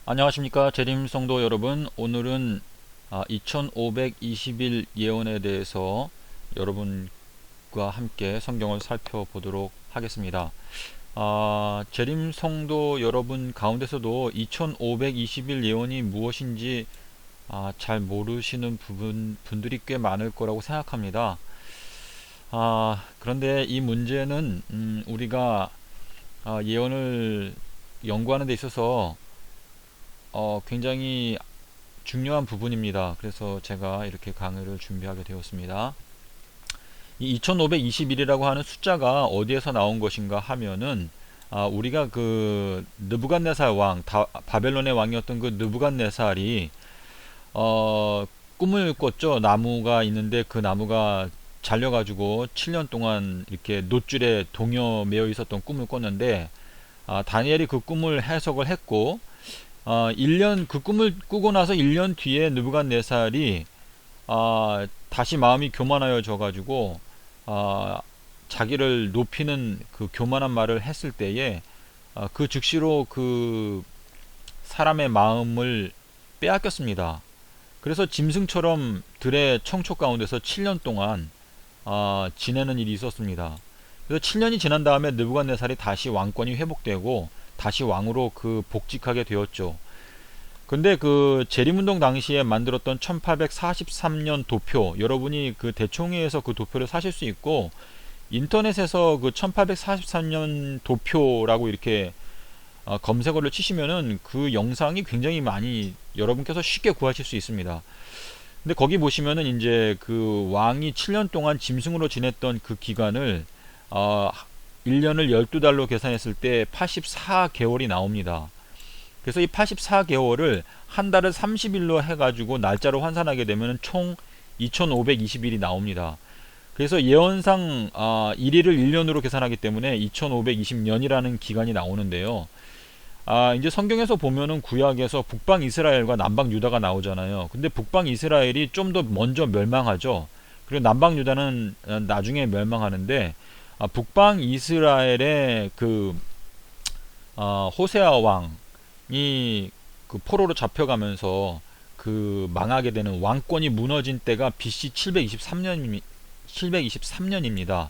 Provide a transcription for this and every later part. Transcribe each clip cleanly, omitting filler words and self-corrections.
안녕하십니까 재림성도 여러분. 오늘은 2520일 예언에 대해서 여러분과 함께 성경을 살펴보도록 하겠습니다. 재림성도 여러분 가운데서도 2520일 예언이 무엇인지 잘 모르시는 분들이 꽤 많을 거라고 생각합니다. 그런데 이 문제는 우리가 예언을 연구하는 데 있어서 굉장히 중요한 부분입니다. 그래서 제가 이렇게 강의를 준비하게 되었습니다. 이 2521이라고 하는 숫자가 어디에서 나온 것인가 하면은 우리가 그 느부갓네살 왕, 바벨론의 왕이었던 그 느부갓네살이 꿈을 꿨죠. 나무가 있는데 그 나무가 잘려가지고 7년 동안 이렇게 놋줄에 동여 매여 있었던 꿈을 꿨는데 다니엘이 그 꿈을 해석을 했고 1년 그 꿈을 꾸고 나서 1년 뒤에 느부갓네살이 다시 마음이 교만하여져 가지고 자기를 높이는 그 교만한 말을 했을 때에 그 즉시로 그 사람의 마음을 빼앗겼습니다. 그래서 짐승처럼 들의 청초 가운데서 7년 동안 지내는 일이 있었습니다. 그래서 7년이 지난 다음에 느부갓네살이 다시 왕권이 회복되고 다시 왕으로 그 복직하게 되었죠. 근데 그 재림운동 당시에 만들었던 1843년 도표, 여러분이 그 대총회에서 그 도표를 사실 수 있고 인터넷에서 그 1843년 도표라고 이렇게 검색어를 치시면은 그 영상이 굉장히 많이 여러분께서 쉽게 구하실 수 있습니다. 근데 거기 보시면은 이제 그 왕이 7년 동안 짐승으로 지냈던 그 기간을 1년을 12달로 계산했을 때 84개월이 나옵니다. 그래서 이 84개월을 한 달을 30일로 해가지고 날짜로 환산하게 되면 총 2520일이 나옵니다. 그래서 예언상 1일을 1년으로 계산하기 때문에 2520년이라는 기간이 나오는데요. 이제 성경에서 보면은 구약에서 북방 이스라엘과 남방 유다가 나오잖아요. 근데 북방 이스라엘이 좀 더 먼저 멸망하죠. 그리고 남방 유다는 나중에 멸망하는데 북방 이스라엘의 그 호세아 왕이 그 포로로 잡혀가면서 그 망하게 되는 왕권이 무너진 때가 BC 723년입니다.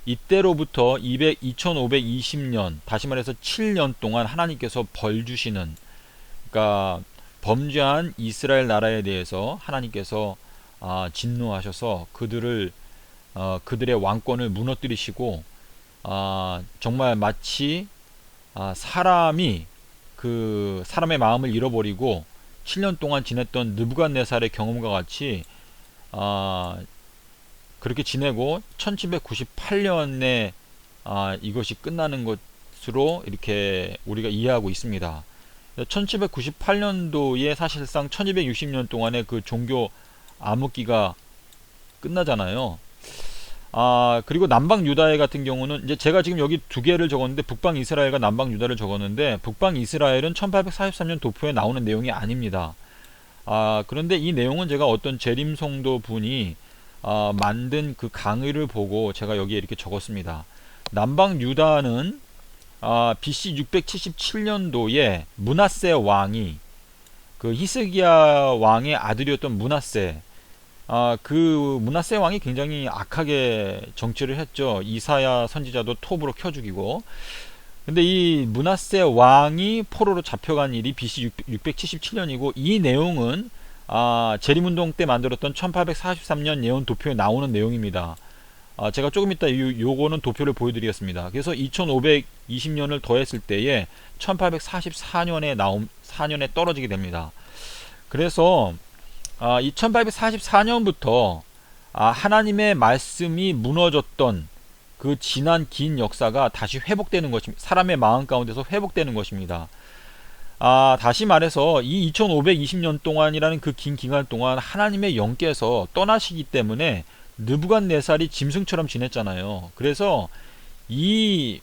이때로부터 2520년, 다시 말해서 7년 동안 하나님께서 벌 주시는, 그러니까 범죄한 이스라엘 나라에 대해서 하나님께서 진노하셔서 그들의 왕권을 무너뜨리시고 정말 마치 사람이 그 사람의 마음을 잃어버리고 7년 동안 지냈던 느부갓네살의 경험과 같이 그렇게 지내고 1798년에 이것이 끝나는 것으로 이렇게 우리가 이해하고 있습니다. 1798년도에 사실상 1260년 동안의 그 종교 암흑기가 끝나잖아요. 그리고 남방 유다해 같은 경우는 이제 제가 지금 여기 두 개를 적었는데 북방 이스라엘과 남방 유다를 적었는데 북방 이스라엘은 1843년 도표에 나오는 내용이 아닙니다. 그런데 이 내용은 제가 어떤 재림성도 분이 만든 그 강의를 보고 제가 여기에 이렇게 적었습니다. 남방 유다는 BC 677년도에 므낫세 왕이 그 히스기야 왕의 아들이었던 므낫세, 그 므낫세 왕이 굉장히 악하게 정치를 했죠. 이사야 선지자도 톱으로 켜 죽이고. 근데 이 므낫세 왕이 포로로 잡혀간 일이 BC 677년이고 이 내용은 재림운동 때 만들었던 1843년 예언 도표에 나오는 내용입니다. 제가 조금 이따 요거는 도표를 보여드리겠습니다. 그래서 2520년을 더했을 때에 1844년에 4년에 떨어지게 됩니다. 그래서 2844년부터 하나님의 말씀이 무너졌던 그 지난 긴 역사가 다시 회복되는 것입니다. 사람의 마음 가운데서 회복되는 것입니다. 다시 말해서 이 2520년 동안이라는 그 긴 기간 동안 하나님의 영께서 떠나시기 때문에 느부갓네살이 짐승처럼 지냈잖아요. 그래서 이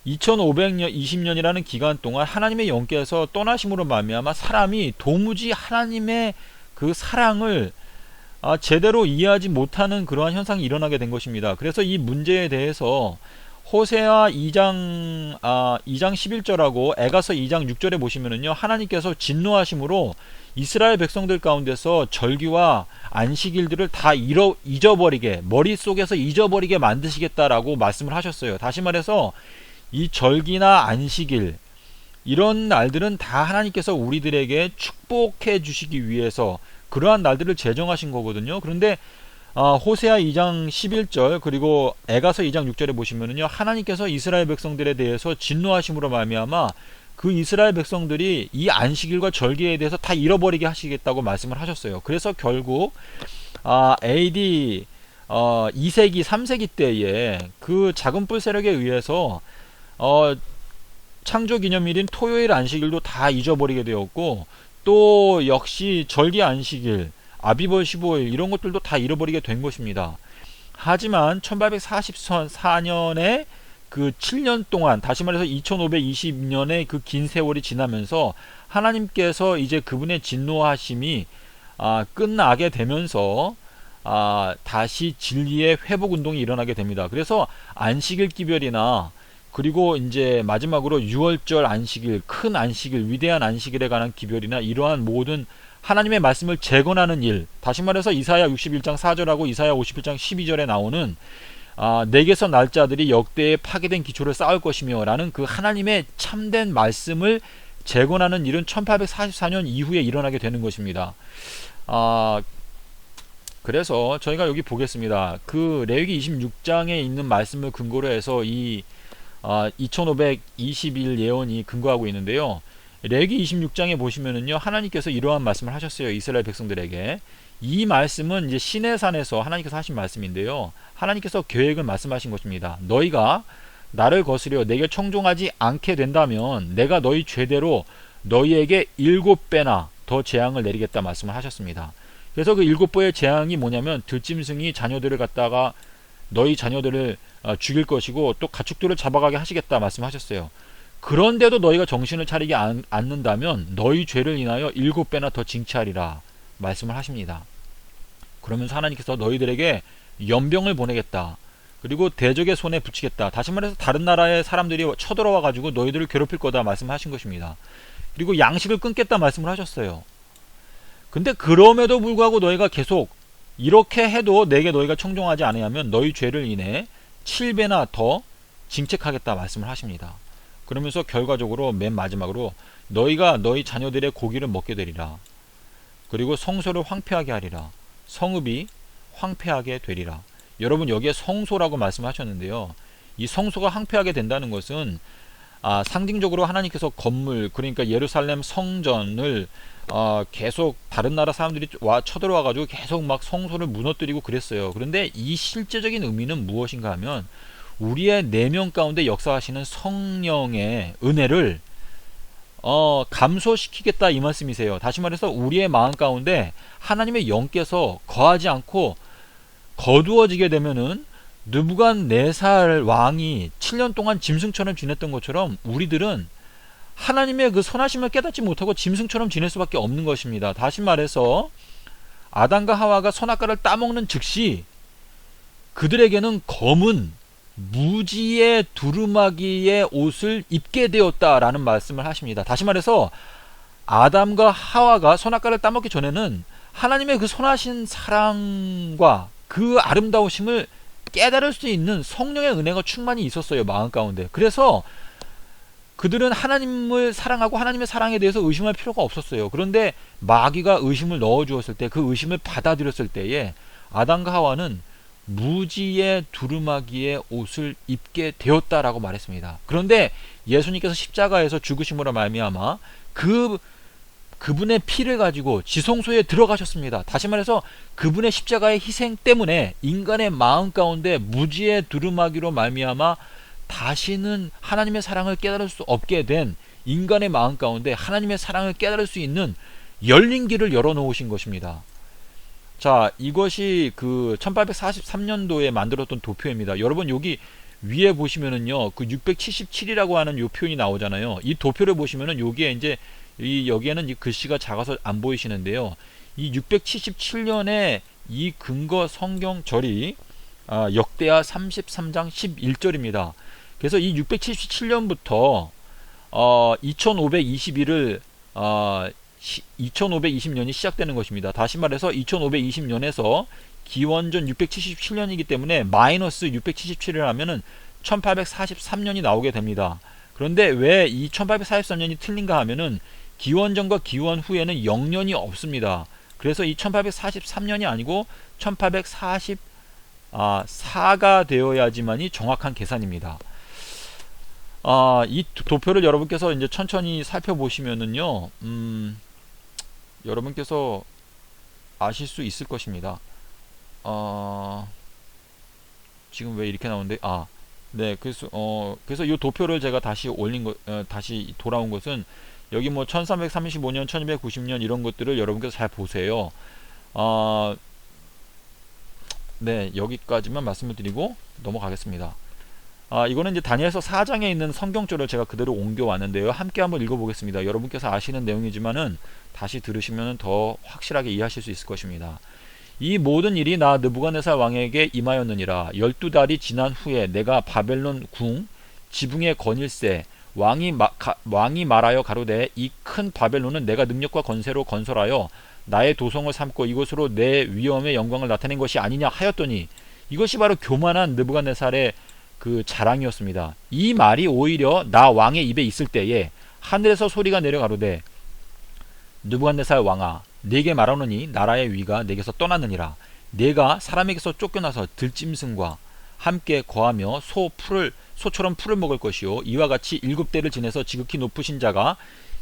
2520년이라는 기간 동안 하나님의 영께서 떠나심으로 말미암아 사람이 도무지 하나님의 그 사랑을 제대로 이해하지 못하는 그러한 현상이 일어나게 된 것입니다. 그래서 이 문제에 대해서 호세아 2장 11절하고 에가서 2장 6절에 보시면은요, 하나님께서 진노하심으로 이스라엘 백성들 가운데서 절기와 안식일들을 다 잊어버리게, 머릿속에서 잊어버리게 만드시겠다라고 말씀을 하셨어요. 다시 말해서 이 절기나 안식일, 이런 날들은 다 하나님께서 우리들에게 축복해 주시기 위해서 그러한 날들을 제정하신 거거든요. 그런데 호세아 2장 11절 그리고 에가서 2장 6절에 보시면은요, 하나님께서 이스라엘 백성들에 대해서 진노하심으로 말미암아 그 이스라엘 백성들이 이 안식일과 절기에 대해서 다 잃어버리게 하시겠다고 말씀을 하셨어요. 그래서 결국 AD 2세기 3세기 때에 그 작은 뿔 세력에 의해서 창조기념일인 토요일 안식일도 다 잊어버리게 되었고, 또 역시 절기 안식일, 아비벌 15일 이런 것들도 다 잃어버리게 된 것입니다. 하지만 1844년에 그 7년 동안, 다시 말해서 2520년의 그 긴 세월이 지나면서 하나님께서 이제 그분의 진노하심이 끝나게 되면서 다시 진리의 회복 운동이 일어나게 됩니다. 그래서 안식일 기별이나 그리고 이제 마지막으로 6월절 안식일, 큰 안식일, 위대한 안식일에 관한 기별이나 이러한 모든 하나님의 말씀을 재건하는 일, 다시 말해서 이사야 61장 4절하고 이사야 51장 12절에 나오는 내게서 날짜들이 역대의 파괴된 기초를 쌓을 것이며 라는 그 하나님의 참된 말씀을 재건하는 일은 1844년 이후에 일어나게 되는 것입니다. 그래서 저희가 여기 보겠습니다. 그 레위기 26장에 있는 말씀을 근거로 해서 이 2521 예언이 근거하고 있는데요. 레위기 26장에 보시면은요, 하나님께서 이러한 말씀을 하셨어요. 이스라엘 백성들에게. 이 말씀은 이제 시내산에서 하나님께서 하신 말씀인데요, 하나님께서 계획을 말씀하신 것입니다. 너희가 나를 거스려 내게 청종하지 않게 된다면 내가 너희 죄대로 너희에게 7배나 더 재앙을 내리겠다 말씀을 하셨습니다. 그래서 그 7배의 재앙이 뭐냐면, 들짐승이 자녀들을 갖다가 너희 자녀들을 죽일 것이고 또 가축들을 잡아가게 하시겠다 말씀하셨어요. 그런데도 너희가 정신을 차리지 않는다면 너희 죄를 인하여 7배나 더 징치하리라 말씀을 하십니다. 그러면서 하나님께서 너희들에게 연병을 보내겠다, 그리고 대적의 손에 붙이겠다, 다시 말해서 다른 나라의 사람들이 쳐들어와 가지고 너희들을 괴롭힐 거다 말씀하신 것입니다. 그리고 양식을 끊겠다 말씀을 하셨어요. 근데 그럼에도 불구하고 너희가 계속 이렇게 해도 내게 너희가 청종하지 않으면 너희 죄를 인해 7배나 더 징책하겠다 말씀을 하십니다. 그러면서 결과적으로 맨 마지막으로 너희가 너희 자녀들의 고기를 먹게 되리라, 그리고 성소를 황폐하게 하리라, 성읍이 황폐하게 되리라. 여러분, 여기에 성소라고 말씀하셨는데요, 이 성소가 황폐하게 된다는 것은 상징적으로 하나님께서 건물, 그러니까 예루살렘 성전을 계속 다른 나라 사람들이 쳐들어와 가지고 계속 막 성소를 무너뜨리고 그랬어요. 그런데 이 실제적인 의미는 무엇인가 하면, 우리의 내면 가운데 역사하시는 성령의 은혜를 감소시키겠다 이 말씀이세요. 다시 말해서 우리의 마음 가운데 하나님의 영께서 거하지 않고 거두어지게 되면은, 느부갓네살 왕이 7년 동안 짐승처럼 지냈던 것처럼 우리들은 하나님의 그 선하심을 깨닫지 못하고 짐승처럼 지낼 수밖에 없는 것입니다. 다시 말해서 아담과 하와가 선악과를 따먹는 즉시 그들에게는 검은 무지의 두루마기의 옷을 입게 되었다라는 말씀을 하십니다. 다시 말해서 아담과 하와가 선악과를 따먹기 전에는 하나님의 그 선하신 사랑과 그 아름다우심을 깨달을 수 있는 성령의 은혜가 충만히 있었어요, 마음 가운데. 그래서 그들은 하나님을 사랑하고 하나님의 사랑에 대해서 의심할 필요가 없었어요. 그런데 마귀가 의심을 넣어주었을 때, 그 의심을 받아들였을 때에 아담과 하와는 무지의 두루마기의 옷을 입게 되었다라고 말했습니다. 그런데 예수님께서 십자가에서 죽으심으로 말미암아 그분의 피를 가지고 지성소에 들어가셨습니다. 다시 말해서 그분의 십자가의 희생 때문에 인간의 마음 가운데 무지의 두루마기로 말미암아 다시는 하나님의 사랑을 깨달을 수 없게 된 인간의 마음 가운데 하나님의 사랑을 깨달을 수 있는 열린 길을 열어놓으신 것입니다. 자, 이것이 그 1843년도에 만들었던 도표입니다. 여러분, 여기 위에 보시면은요, 그 677이라고 하는 요 표현이 나오잖아요. 이 도표를 보시면은 여기에 이제 여기에는 이 글씨가 작아서 안 보이시는데요, 이 677년에 이 근거 성경절이 역대하 33장 11절입니다. 그래서 이 677년부터 2521을 2520년이 시작되는 것입니다. 다시 말해서 2520년에서 기원전 677년이기 때문에 마이너스 677을 하면은 1843년이 나오게 됩니다. 그런데 왜 이 1843년이 틀린가 하면은 기원전과 기원 후에는 0년이 없습니다. 그래서 이 1843년이 아니고 1844가 되어야지만이 정확한 계산입니다. 이 도표를 여러분께서 이제 천천히 살펴보시면은요, 여러분께서 아실 수 있을 것입니다. 지금 왜 이렇게 나오는데, 네, 그래서 이 도표를 제가 다시 다시 돌아온 것은 여기 뭐 1335년, 1290년 이런 것들을 여러분께서 잘 보세요. 네, 여기까지만 말씀을 드리고 넘어가겠습니다. 이거는 이제 다니엘서 4장에 있는 성경절을 제가 그대로 옮겨왔는데요. 함께 한번 읽어보겠습니다. 여러분께서 아시는 내용이지만은 다시 들으시면 더 확실하게 이해하실 수 있을 것입니다. 이 모든 일이 나 느부갓네살 왕에게 임하였느니라. 12달이 지난 후에 내가 바벨론 궁 지붕의 건일세 왕이 말하여 가로되 이 큰 바벨론은 내가 능력과 건세로 건설하여 나의 도성을 삼고 이곳으로 내 위엄의 영광을 나타낸 것이 아니냐 하였더니, 이것이 바로 교만한 느부갓네살의 그 자랑이었습니다. 이 말이 오히려 나 왕의 입에 있을 때에 하늘에서 소리가 내려 가로되 느부갓네살 왕아, 네게 말하노니 나라의 위가 네게서 떠났느니라. 네가 사람에게서 쫓겨나서 들짐승과 함께 거하며 소처럼 풀을 먹을 것이요, 이와 같이 7대를 지내서 지극히 높으신 자가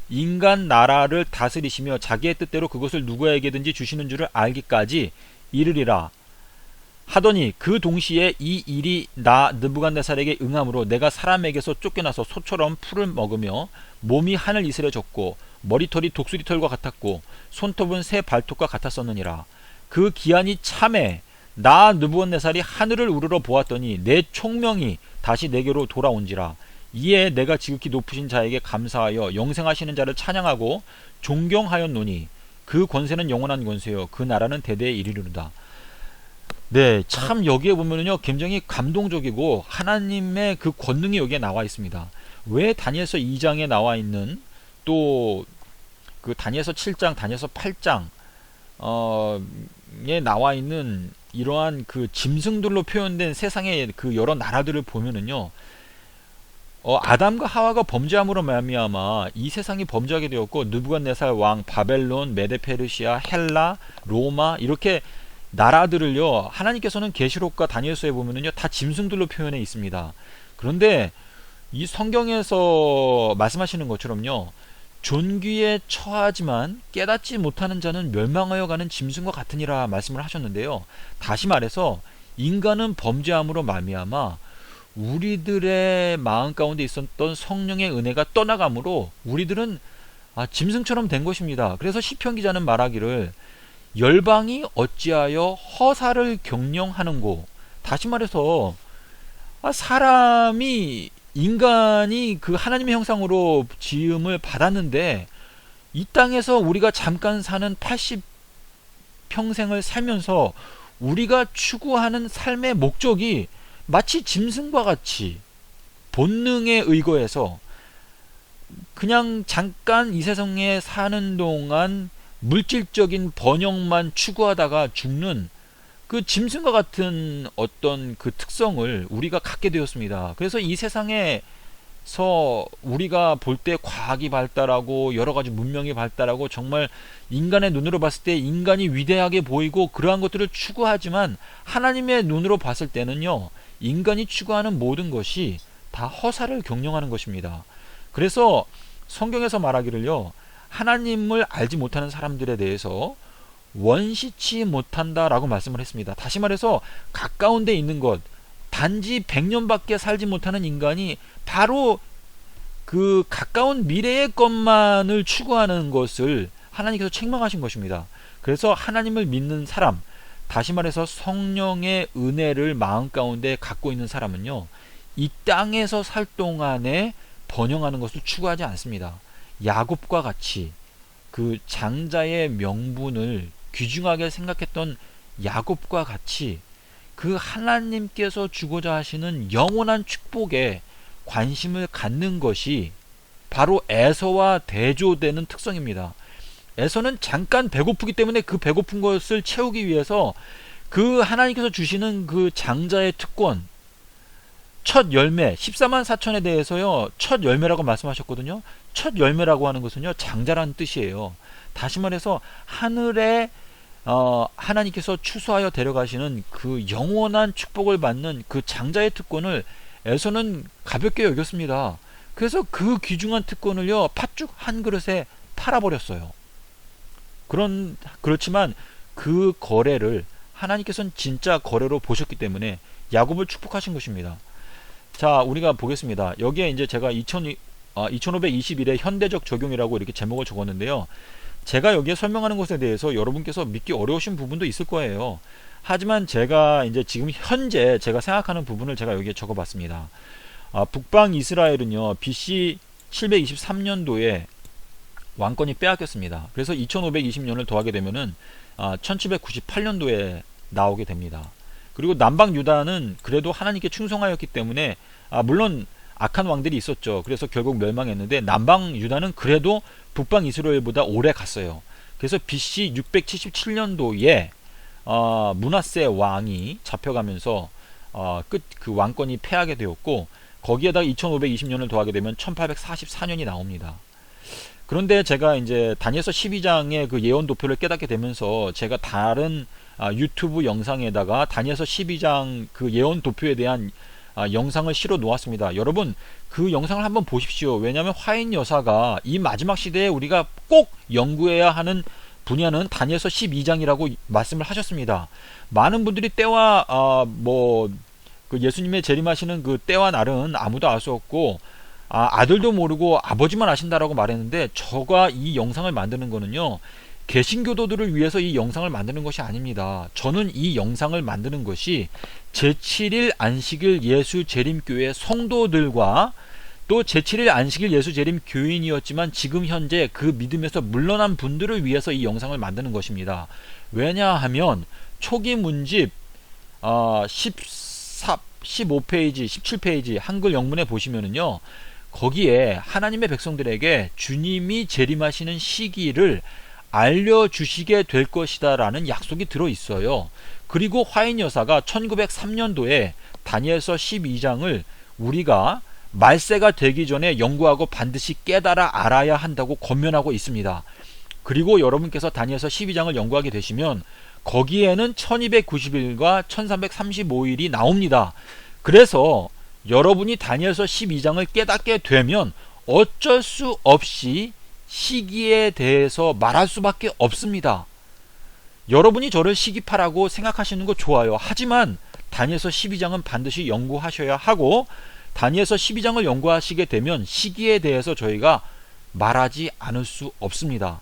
인간 나라를 다스리시며 자기의 뜻대로 그것을 누구에게든지 주시는 줄을 알기까지 이르리라 하더니, 그 동시에 이 일이 나 느부갓네살에게 응함으로 내가 사람에게서 쫓겨나서 소처럼 풀을 먹으며 몸이 하늘 이슬해졌고 머리털이 독수리털과 같았고 손톱은 새 발톱과 같았었느니라. 그 기한이 참에 나 느부갓네살이 하늘을 우러러 보았더니 내 총명이 다시 내게로 돌아온지라. 이에 내가 지극히 높으신 자에게 감사하여 영생하시는 자를 찬양하고 존경하였노니 그 권세는 영원한 권세요 그 나라는 대대에 이르리로다. 네, 참 여기에 보면은요 굉장히 감동적이고 하나님의 그 권능이 여기에 나와 있습니다. 왜 다니엘서 2장에 나와 있는, 또 그 다니엘서 7장, 다니엘서 8장 에 나와 있는 이러한 그 짐승들로 표현된 세상의 그 여러 나라들을 보면은요, 아담과 하와가 범죄함으로 말미암아 이 세상이 범죄하게 되었고, 느부갓네살 왕, 바벨론, 메데페르시아, 헬라, 로마 이렇게 나라들을요 하나님께서는 계시록과 다니엘서에 보면은요 다 짐승들로 표현해 있습니다. 그런데 이 성경에서 말씀하시는 것처럼요, 존귀에 처하지만 깨닫지 못하는 자는 멸망하여 가는 짐승과 같으니라 말씀을 하셨는데요. 다시 말해서 인간은 범죄함으로 말미암아 우리들의 마음 가운데 있었던 성령의 은혜가 떠나가므로 우리들은 짐승처럼 된 것입니다. 그래서 시편 기자는 말하기를 열방이 어찌하여 허사를 경영하는고, 다시 말해서 사람이, 인간이 그 하나님의 형상으로 지음을 받았는데 이 땅에서 우리가 잠깐 사는 80평생을 살면서 우리가 추구하는 삶의 목적이 마치 짐승과 같이 본능에 의거해서 그냥 잠깐 이 세상에 사는 동안 물질적인 번영만 추구하다가 죽는 그 짐승과 같은 어떤 그 특성을 우리가 갖게 되었습니다. 그래서 이 세상에서 우리가 볼 때 과학이 발달하고 여러 가지 문명이 발달하고 정말 인간의 눈으로 봤을 때 인간이 위대하게 보이고 그러한 것들을 추구하지만, 하나님의 눈으로 봤을 때는요 인간이 추구하는 모든 것이 다 허사를 경영하는 것입니다. 그래서 성경에서 말하기를요, 하나님을 알지 못하는 사람들에 대해서 원시치 못한다 라고 말씀을 했습니다. 다시 말해서 가까운 데 있는 것, 단지 100년밖에 살지 못하는 인간이 바로 그 가까운 미래의 것만을 추구하는 것을 하나님께서 책망하신 것입니다. 그래서 하나님을 믿는 사람, 다시 말해서 성령의 은혜를 마음 가운데 갖고 있는 사람은요 이 땅에서 살 동안에 번영하는 것을 추구하지 않습니다. 야곱과 같이 그 장자의 명분을 귀중하게 생각했던 야곱과 같이 그 하나님께서 주고자 하시는 영원한 축복에 관심을 갖는 것이 바로 에서와 대조되는 특성입니다. 에서는 잠깐 배고프기 때문에 그 배고픈 것을 채우기 위해서 그 하나님께서 주시는 그 장자의 특권, 첫 열매 14만 4천에 대해서요, 첫 열매라고 말씀하셨거든요. 첫 열매라고 하는 것은요, 장자라는 뜻이에요. 다시 말해서 하늘에 하나님께서 추수하여 데려가시는 그 영원한 축복을 받는 그 장자의 특권을 에서는 가볍게 여겼습니다. 그래서 그 귀중한 특권을요, 팥죽 한 그릇에 팔아버렸어요. 그렇지만 그 거래를 하나님께서는 진짜 거래로 보셨기 때문에 야곱을 축복하신 것입니다. 자, 우리가 보겠습니다. 여기에 이제 제가 2521의 현대적 적용이라고 이렇게 제목을 적었는데요. 제가 여기에 설명하는 것에 대해서 여러분께서 믿기 어려우신 부분도 있을 거예요. 하지만 제가 이제 지금 현재 제가 생각하는 부분을 제가 여기에 적어봤습니다. 북방 이스라엘은요, BC 723년도에 왕권이 빼앗겼습니다. 그래서 2520년을 더하게 되면은 1798년도에 나오게 됩니다. 그리고 남방 유다는 그래도 하나님께 충성하였기 때문에 물론 악한 왕들이 있었죠. 그래서 결국 멸망했는데 남방 유다는 그래도 북방 이스라엘보다 오래 갔어요. 그래서 BC 677년도에 므낫세 왕이 잡혀가면서 그 왕권이 패하게 되었고, 거기에다가 2520년을 더하게 되면 1844년이 나옵니다. 그런데 제가 이제 다니엘서 12장의 그 예언 도표를 깨닫게 되면서 제가 다른 유튜브 영상에다가 다니엘서 12장 그 예언 도표에 대한 영상을 실어 놓았습니다. 여러분 그 영상을 한번 보십시오. 왜냐하면 화인 여사가 이 마지막 시대에 우리가 꼭 연구해야 하는 분야는 다니엘서 12장이라고 말씀을 하셨습니다. 많은 분들이 때와 그 예수님의 재림하시는 그 때와 날은 아무도 알 수 없고 아들도 모르고 아버지만 아신다라고 말했는데, 저가 이 영상을 만드는 거는요, 개신교도들을 위해서 이 영상을 만드는 것이 아닙니다. 저는 이 영상을 만드는 것이 제7일 안식일 예수 재림교회 성도들과 또 제7일 안식일 예수 재림 교인이었지만 지금 현재 그 믿음에서 물러난 분들을 위해서 이 영상을 만드는 것입니다. 왜냐하면 초기 문집 15페이지 17페이지 한글 영문에 보시면은요, 거기에 하나님의 백성들에게 주님이 재림하시는 시기를 알려주시게 될 것이다 라는 약속이 들어있어요. 그리고 화인 여사가 1903년도에 다니엘서 12장을 우리가 말세가 되기 전에 연구하고 반드시 깨달아 알아야 한다고 권면하고 있습니다. 그리고 여러분께서 다니엘서 12장을 연구하게 되시면 거기에는 1290일과 1335일이 나옵니다. 그래서 여러분이 다니엘서 12장을 깨닫게 되면 어쩔 수 없이 시기에 대해서 말할 수밖에 없습니다. 여러분이 저를 시기파라고 생각하시는 거 좋아요. 하지만 다니엘서 12장은 반드시 연구하셔야 하고, 다니엘서 12장을 연구하시게 되면 시기에 대해서 저희가 말하지 않을 수 없습니다.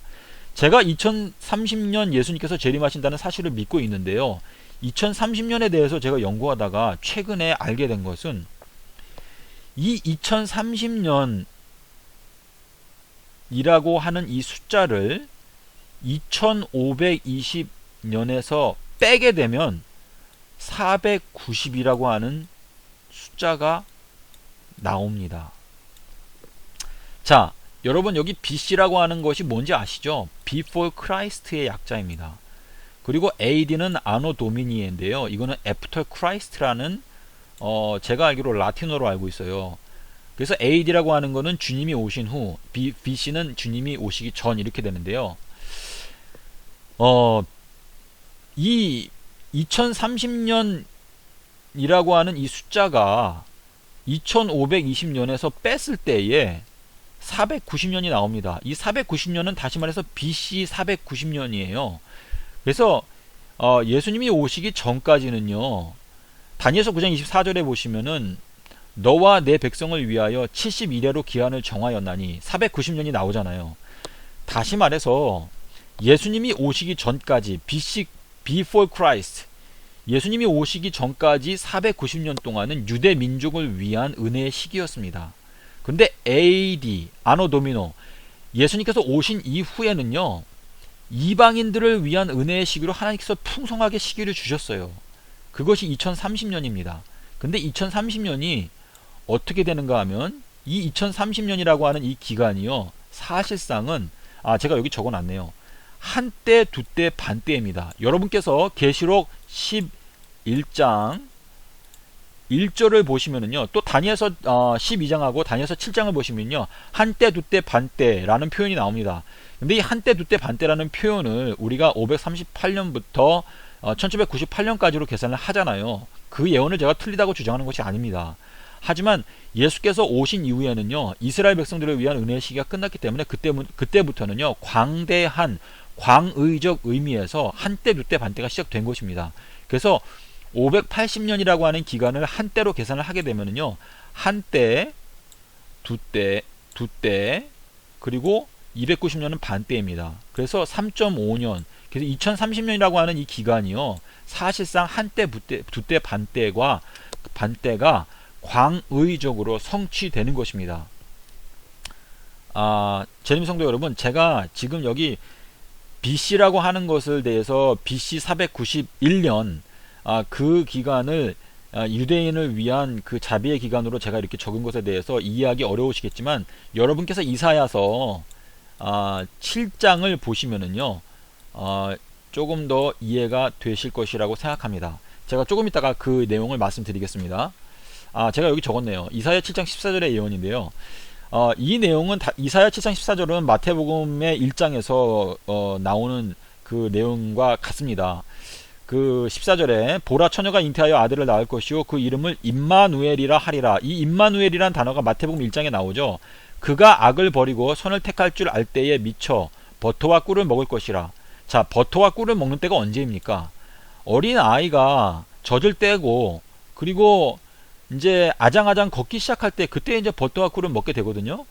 제가 2030년 예수님께서 재림하신다는 사실을 믿고 있는데요, 2030년에 대해서 제가 연구하다가 최근에 알게 된 것은 이 2030년이라고 하는 이 숫자를 2520년에서 빼게 되면 490이라고 하는 숫자가 나옵니다. 자, 여러분 여기 BC라고 하는 것이 뭔지 아시죠? Before Christ의 약자입니다. 그리고 AD는 Anno Domini인데요, 이거는 After Christ라는 제가 알기로 라틴어로 알고 있어요. 그래서 AD라고 하는 거는 주님이 오신 후, BC는 주님이 오시기 전 이렇게 되는데요. 이 2030년이라고 하는 이 숫자가 2520년에서 뺐을 때에 490년이 나옵니다. 이 490년은 다시 말해서 BC 490년이에요. 그래서 예수님이 오시기 전까지는요, 다니엘서 9장 24절에 보시면은 너와 내 백성을 위하여 71회로 기한을 정하였나니 490년이 나오잖아요. 다시 말해서 예수님이 오시기 전까지 Before Christ, 예수님이 오시기 전까지 490년 동안은 유대 민족을 위한 은혜의 시기였습니다. 근데 AD, 아노 도미노, 예수님께서 오신 이후에는요, 이방인들을 위한 은혜의 시기로 하나님께서 풍성하게 시기를 주셨어요. 그것이 2030년입니다. 근데 2030년이 어떻게 되는가 하면 이 2030년이라고 하는 이 기간이요, 사실상은 제가 여기 적어놨네요. 한때, 두때, 반때입니다. 여러분께서 계시록 11장 1절을 보시면은요, 또 다니엘서 12장하고 다니엘서 7장을 보시면요, 한때, 두때, 반때라는 표현이 나옵니다. 근데 이 한때, 두때, 반때라는 표현을 우리가 538년부터 1798년까지로 계산을 하잖아요. 그 예언을 제가 틀리다고 주장하는 것이 아닙니다. 하지만 예수께서 오신 이후에는요, 이스라엘 백성들을 위한 은혜의 시기가 끝났기 때문에 그때부터는요, 광대한 광의적 의미에서 한때, 두때, 반때가 시작된 것입니다. 그래서 580년이라고 하는 기간을 한때로 계산을 하게 되면요, 한때, 두때, 그리고 290년은 반때입니다. 그래서 3.5년, 그래서 2030년이라고 하는 이 기간이요, 사실상 한때, 두때, 반때가 광의적으로 성취되는 것입니다. 재림 성도 여러분, 제가 지금 여기 BC라고 하는 것을 대해서 BC 491년 그 기간을 유대인을 위한 그 자비의 기간으로 제가 이렇게 적은 것에 대해서 이해하기 어려우시겠지만, 여러분께서 이사야서 7장을 보시면은요, 조금 더 이해가 되실 것이라고 생각합니다. 제가 조금 이따가 그 내용을 말씀드리겠습니다. 제가 여기 적었네요. 이사야 7장 14절의 예언인데요. 이 내용은 이사야 7장 14절은 마태복음의 1장에서 나오는 그 내용과 같습니다. 그 14절에 보라, 처녀가 잉태하여 아들을 낳을 것이요 그 이름을 임마누엘이라 하리라. 이 임마누엘이란 단어가 마태복음 1장에 나오죠. 그가 악을 버리고 선을 택할 줄 알 때에 미쳐 버터와 꿀을 먹을 것이라. 자, 버터와 꿀을 먹는 때가 언제입니까? 어린 아이가 젖을 떼고, 그리고 이제 아장아장 걷기 시작할 때, 그때 이제 버터와 꿀을 먹게 되거든요.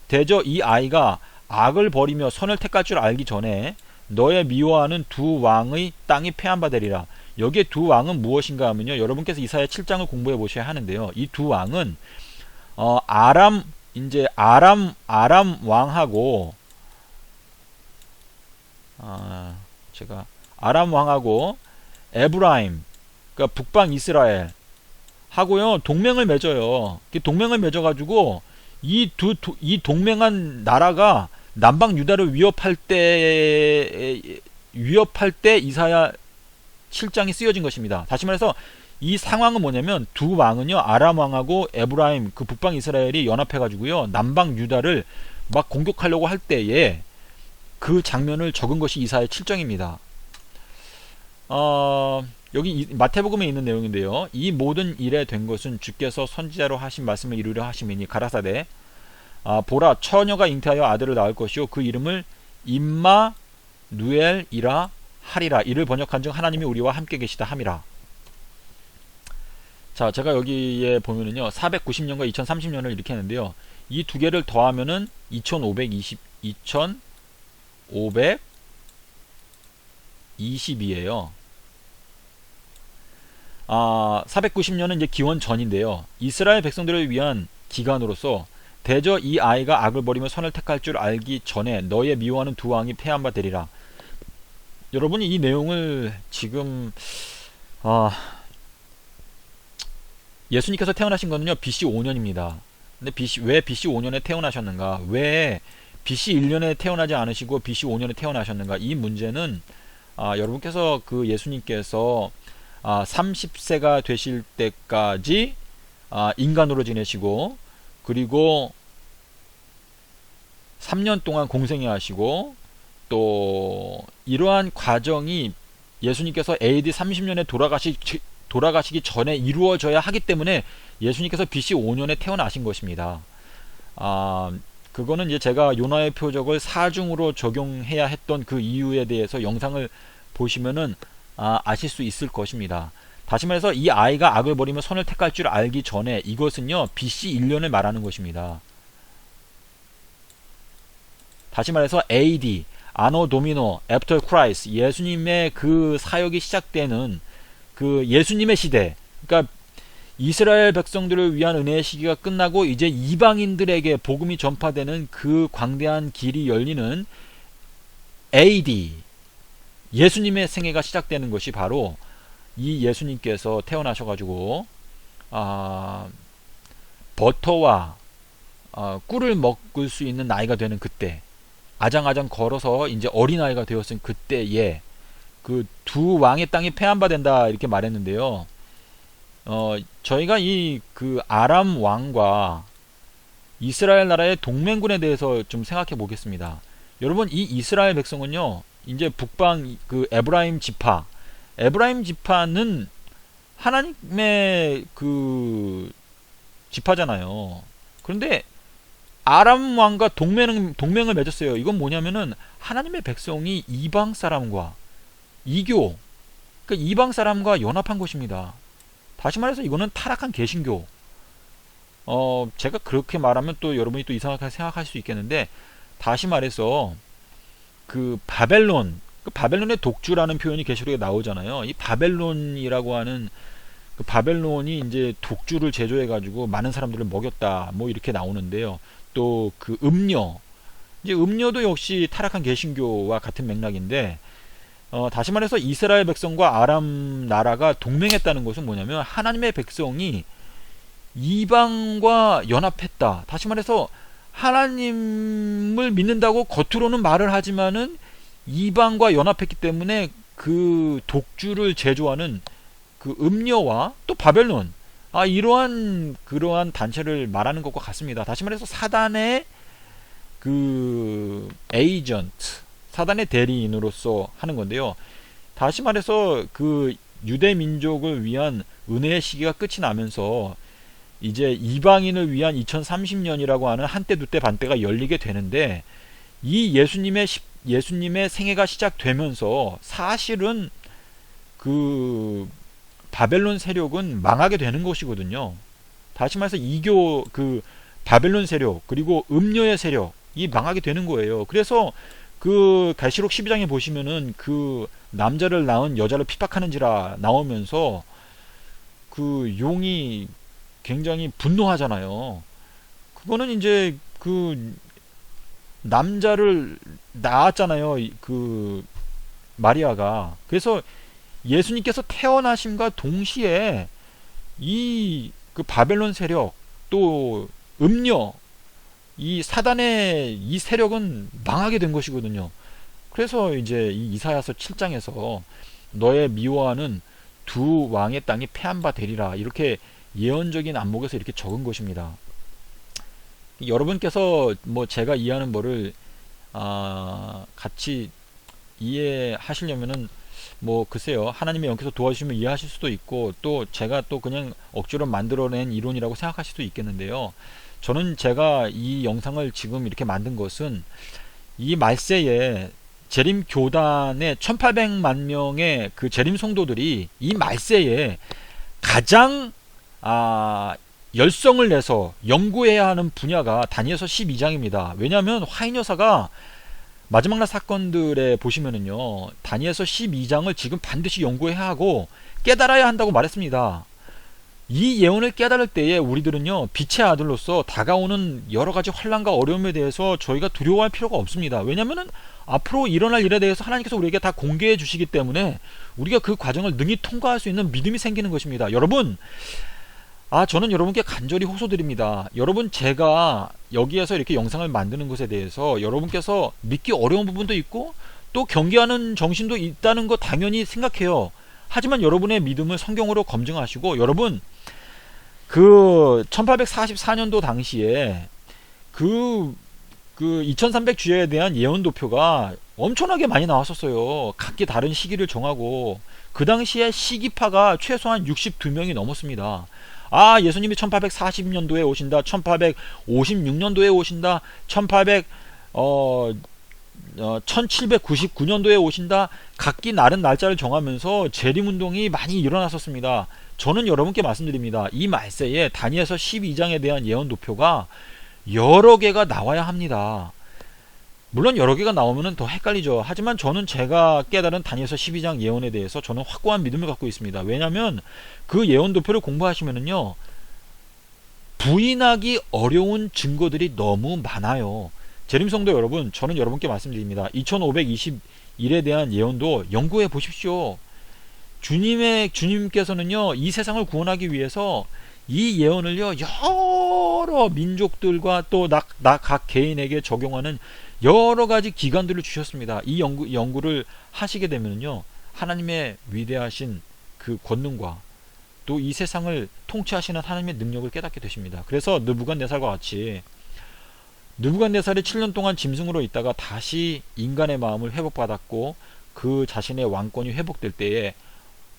대저 이 아이가 악을 버리며 선을 택할 줄 알기 전에 너의 미워하는 두 왕의 땅이 패한바되리라. 여기에 두 왕은 무엇인가 하면요, 여러분께서 이사야 7장을 공부해 보셔야 하는데요, 이 두 왕은 아람 왕하고 제가 아람 왕하고 에브라임, 그러니까 북방 이스라엘 하고요 동맹을 맺어요. 동맹을 맺어가지고 이 동맹한 나라가 남방 유다를 위협할 때 이사야 7장이 쓰여진 것입니다. 다시 말해서 이 상황은 뭐냐면, 두 왕은요, 아람 왕하고 에브라임, 그 북방 이스라엘이 연합해가지고요, 남방 유다를 막 공격하려고 할 때에 그 장면을 적은 것이 이사야 7장입니다. 여기 마태복음에 있는 내용인데요. 이 모든 일에 된 것은 주께서 선지자로 하신 말씀을 이루려 하심이니 가라사대 보라, 처녀가 잉태하여 아들을 낳을 것이요 그 이름을 임마누엘이라 하리라. 이를 번역한즉 하나님이 우리와 함께 계시다 함이라. 자, 제가 여기에 보면은요, 490년과 2030년을 이렇게 했는데요, 이 두 개를 더하면은 2520이에요. 490년은 이제 기원 전인데요, 이스라엘 백성들을 위한 기간으로서 대저 이 아이가 악을 버리며 선을 택할 줄 알기 전에 너의 미워하는 두 왕이 패한 바 되리라. 여러분이 이 내용을 지금 예수님께서 태어나신 거는요, BC 5년입니다. 근데 왜 BC 5년에 태어나셨는가? 왜 BC 1년에 태어나지 않으시고 BC 5년에 태어나셨는가? 이 문제는 여러분께서 그 예수님께서 30세가 되실 때까지 인간으로 지내시고, 그리고 3년 동안 공생애 하시고, 또 이러한 과정이 예수님께서 AD 30년에 돌아가시기 전에 이루어져야 하기 때문에 예수님께서 BC 5년에 태어나신 것입니다. 그거는 이제 제가 요나의 표적을 사중으로 적용해야 했던 그 이유에 대해서 영상을 보시면은 아실 수 있을 것입니다. 다시 말해서 이 아이가 악을 버리며 선을 택할 줄 알기 전에, 이것은요 BC 1년을 말하는 것입니다. 다시 말해서 AD, 아노 도미노, 애프터 크라이스, 예수님의 그 사역이 시작되는 그 예수님의 시대, 그러니까 이스라엘 백성들을 위한 은혜의 시기가 끝나고 이제 이방인들에게 복음이 전파되는 그 광대한 길이 열리는 AD, 예수님의 생애가 시작되는 것이 바로 이 예수님께서 태어나셔가지고 버터와 꿀을 먹을 수 있는 나이가 되는 그때, 아장아장 걸어서 이제 어린아이가 되었은 그때에 그 두 왕의 땅이 패한바된다 이렇게 말했는데요. 저희가 이 그 아람 왕과 이스라엘 나라의 동맹군에 대해서 좀 생각해 보겠습니다. 여러분, 이 이스라엘 백성은요, 이제 북방 그 에브라임 지파는 하나님의 그 지파잖아요. 그런데 아람 왕과 동맹을 맺었어요. 이건 뭐냐면은 하나님의 백성이 이방 사람과 이교, 그러니까 이방 사람과 연합한 것입니다. 다시 말해서 이거는 타락한 개신교. 제가 그렇게 말하면 또 여러분이 또 이상하게 생각할 수 있겠는데, 다시 말해서 그 바벨론의 독주라는 표현이 계시록에 나오잖아요. 이 바벨론이라고 하는 그 바벨론이 이제 독주를 제조해 가지고 많은 사람들을 먹였다 뭐 이렇게 나오는데요. 또 그 이제 음녀도 역시 타락한 개신교와 같은 맥락인데, 다시 말해서 이스라엘 백성과 아람 나라가 동맹했다는 것은 뭐냐면 하나님의 백성이 이방과 연합했다. 다시 말해서 하나님을 믿는다고 겉으로는 말을 하지만은 이방과 연합했기 때문에 그 독주를 제조하는 그 음녀와 또 바벨론, 이러한 그러한 단체를 말하는 것과 같습니다. 다시 말해서 사단의 그 에이전트, 사단의 대리인으로서 하는 건데요. 다시 말해서 그 유대 민족을 위한 은혜의 시기가 끝이 나면서 이제 이방인을 위한 2030년이라고 하는 한때 두때 반때가 열리게 되는데, 이 예수님의 생애가 시작되면서 사실은 그 바벨론 세력은 망하게 되는 것이거든요. 다시 말해서 이교 그 바벨론 세력 그리고 음녀의 세력이 망하게 되는 거예요. 그래서 그 갈시록 12장에 보시면은 그 남자를 낳은 여자를 핍박하는지라 나오면서 그 용이 굉장히 분노하잖아요. 그거는 이제 그 남자를 낳았잖아요. 그 마리아가. 그래서 예수님께서 태어나심과 동시에 이 그 바벨론 세력 또 음녀, 이 사단의 이 세력은 망하게 된 것이거든요. 그래서 이제 이 이사야서 7장에서 너의 미워하는 두 왕의 땅이 패한 바 되리라, 이렇게 예언적인 안목에서 이렇게 적은 것입니다. 여러분께서 뭐 제가 이해하는 거를 같이 이해하시려면은 뭐 글쎄요, 하나님의 영께서 도와주시면 이해하실 수도 있고, 또 제가 또 그냥 억지로 만들어낸 이론이라고 생각하실 수도 있겠는데요. 저는 제가 이 영상을 지금 이렇게 만든 것은 이 말세에 재림 교단의 1800만 명의 그 재림 성도들이 이 말세에 가장 열성을 내서 연구해야 하는 분야가 다니엘서 12장입니다. 왜냐하면 화인 여사가 마지막 날 사건들에 보시면은요, 다니엘서 12장을 지금 반드시 연구해야 하고 깨달아야 한다고 말했습니다. 이 예언을 깨달을 때에 우리들은요, 빛의 아들로서 다가오는 여러 가지 환난과 어려움에 대해서 저희가 두려워할 필요가 없습니다. 왜냐하면은 앞으로 일어날 일에 대해서 하나님께서 우리에게 다 공개해 주시기 때문에 우리가 그 과정을 능히 통과할 수 있는 믿음이 생기는 것입니다. 여러분, 저는 여러분께 간절히 호소드립니다. 여러분, 제가 여기에서 이렇게 영상을 만드는 것에 대해서 여러분께서 믿기 어려운 부분도 있고 또 경계하는 정신도 있다는 거 당연히 생각해요. 하지만 여러분의 믿음을 성경으로 검증하시고, 여러분, 그 1844년도 당시에 그 2300주에 대한 예언 도표가 엄청나게 많이 나왔었어요. 각기 다른 시기를 정하고 그 당시에 시기파가 최소한 62명이 넘었습니다. 예수님이 1840년도에 오신다, 1856년도에 오신다, 1799년도에 오신다. 각기 다른 날짜를 정하면서 재림운동이 많이 일어났었습니다. 저는 여러분께 말씀드립니다. 이 말세에 다니엘서 12장에 대한 예언 도표가 여러 개가 나와야 합니다. 물론 여러 개가 나오면 더 헷갈리죠. 하지만 저는 제가 깨달은 다니엘서 12장 예언에 대해서 저는 확고한 믿음을 갖고 있습니다. 왜냐하면 그 예언 도표를 공부하시면은요, 부인하기 어려운 증거들이 너무 많아요. 재림성도 여러분, 저는 여러분께 말씀드립니다. 2521에 대한 예언도 연구해 보십시오. 주님께서는요, 이 세상을 구원하기 위해서 이 예언을요 여러 민족들과 또 나 각 개인에게 적용하는 여러 가지 기관들을 주셨습니다. 이 연구를 하시게 되면요 하나님의 위대하신 그 권능과 또 이 세상을 통치하시는 하나님의 능력을 깨닫게 되십니다. 그래서 느부갓네살과 같이 느부갓네살이 7년 동안 짐승으로 있다가 다시 인간의 마음을 회복받았고 그 자신의 왕권이 회복될 때에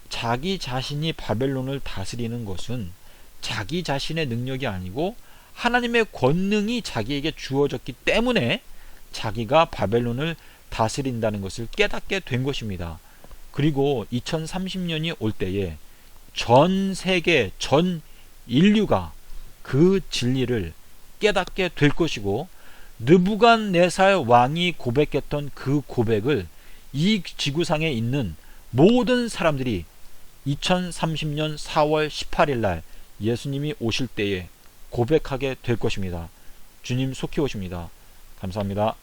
자기 자신이 바벨론을 다스리는 것은 자기 자신의 능력이 아니고 하나님의 권능이 자기에게 주어졌기 때문에 자기가 바벨론을 다스린다는 것을 깨닫게 된 것입니다. 그리고 2030년이 올 때에 전 세계 전 인류가 그 진리를 깨닫게 될 것이고 느부갓네살 왕이 고백했던 그 고백을 이 지구상에 있는 모든 사람들이 2030년 4월 18일 날 예수님이 오실 때에 고백하게 될 것입니다. 주님 속히 오십니다. 감사합니다.